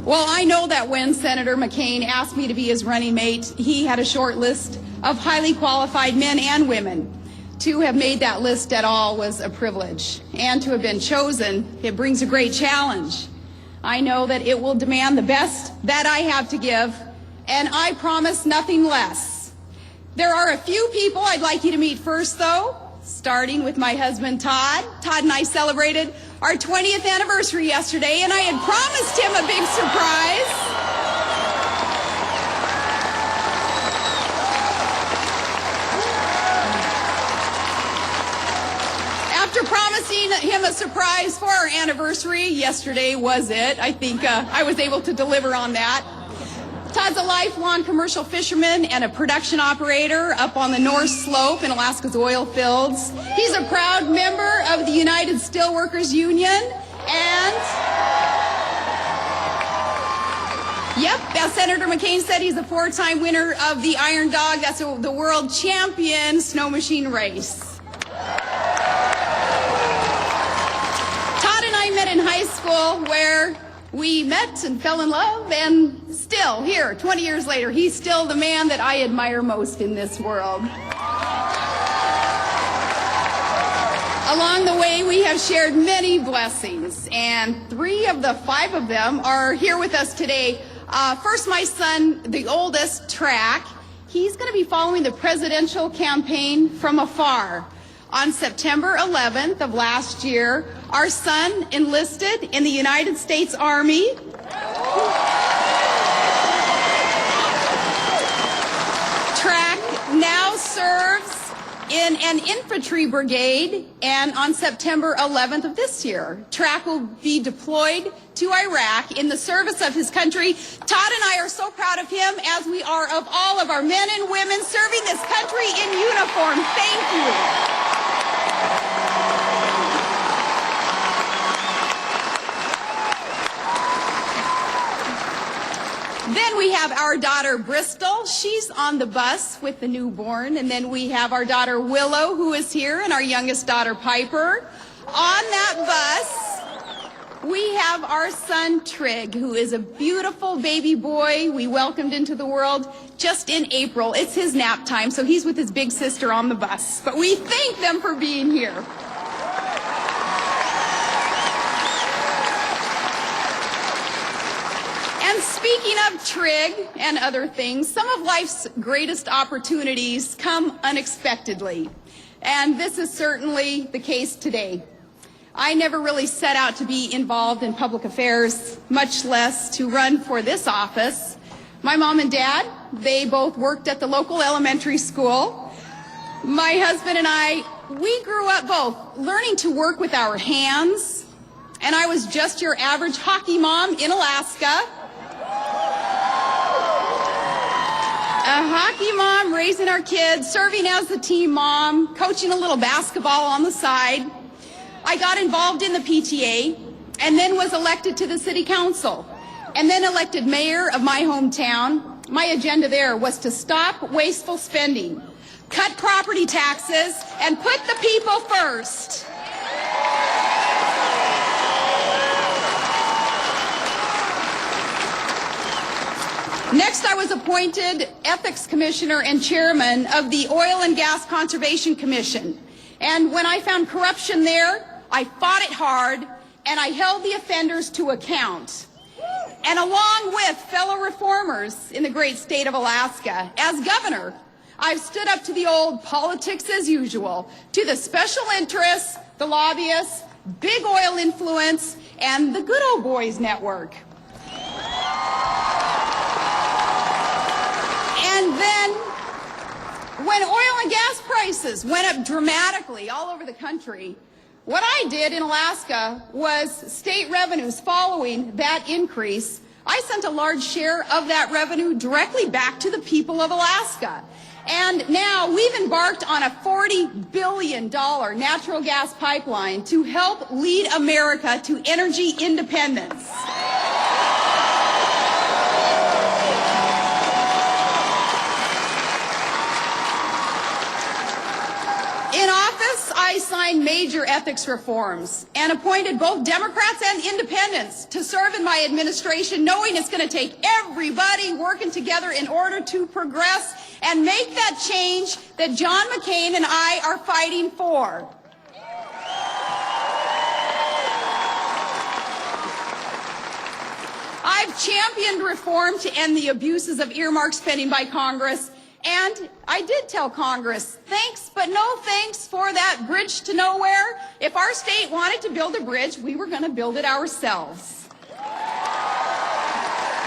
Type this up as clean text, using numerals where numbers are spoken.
Well, I know that when Senator McCain asked me to be his running mate, he had a short list of highly qualified men and women. To have made that list at all was a privilege, and to have been chosen, it brings a great challenge. I know that it will demand the best that I have to give, and I promise nothing less. There are a few people I'd like you to meet first, though, starting with my husband, Todd. Todd and I celebrated our 20th anniversary yesterday, and I had promised him a big surprise. After promising him a surprise for our anniversary, yesterday was it. I think I was able to deliver on that. Todd's a lifelong commercial fisherman and a production operator up on the North Slope in Alaska's oil fields. He's a proud member of the United Steelworkers Union, and as Senator McCain said, he's a four-time winner of the Iron Dog. That's the world champion snow machine race. Todd and I met in high school, where we met and fell in love, and still, here, 20 years later, he's still the man that I admire most in this world. Along the way, we have shared many blessings, and 3 of the 5 of them are here with us today. First, my son, the oldest, Track. He's going to be following the presidential campaign from afar. On September 11th of last year, our son enlisted in the United States Army. Track now serves in an infantry brigade, and on September 11th of this year, Track will be deployed to Iraq in the service of his country. Todd and I are so proud of him, as we are of all of our men and women serving this country in uniform. Thank you. Then we have our daughter Bristol. She's on the bus with the newborn. And then we have our daughter Willow, who is here, and our youngest daughter Piper. On that bus, we have our son Trig, who is a beautiful baby boy we welcomed into the world just in April. It's his nap time, so he's with his big sister on the bus. But we thank them for being here. And speaking of Trig and other things, some of life's greatest opportunities come unexpectedly. And this is certainly the case today. I never really set out to be involved in public affairs, much less to run for this office. My mom and dad, they both worked at the local elementary school. My husband and I, we grew up both learning to work with our hands. And I was just your average hockey mom in Alaska. A hockey mom raising our kids, serving as the team mom, coaching a little basketball on the side. I got involved in the PTA and then was elected to the city council and then elected mayor of my hometown. My agenda there was to stop wasteful spending, cut property taxes, and put the people first. Next, I was appointed ethics commissioner and chairman of the Oil and Gas Conservation Commission. And when I found corruption there, I fought it hard, and I held the offenders to account. And along with fellow reformers in the great state of Alaska, as governor, I've stood up to the old politics as usual, to the special interests, the lobbyists, big oil influence, and the good old boys network. And then, when oil and gas prices went up dramatically all over the country, what I did in Alaska was state revenues following that increase. I sent a large share of that revenue directly back to the people of Alaska. And now we've embarked on a $40 billion natural gas pipeline to help lead America to energy independence. In office, I signed signed major ethics reforms and appointed both Democrats and independents to serve in my administration, knowing it's going to take everybody working together in order to progress and make that change that John McCain and I are fighting for. I've championed reform to end the abuses of earmark spending by Congress, and I did tell Congress, thanks, but no thanks for that bridge to nowhere. If our state wanted to build a bridge, we were going to build it ourselves.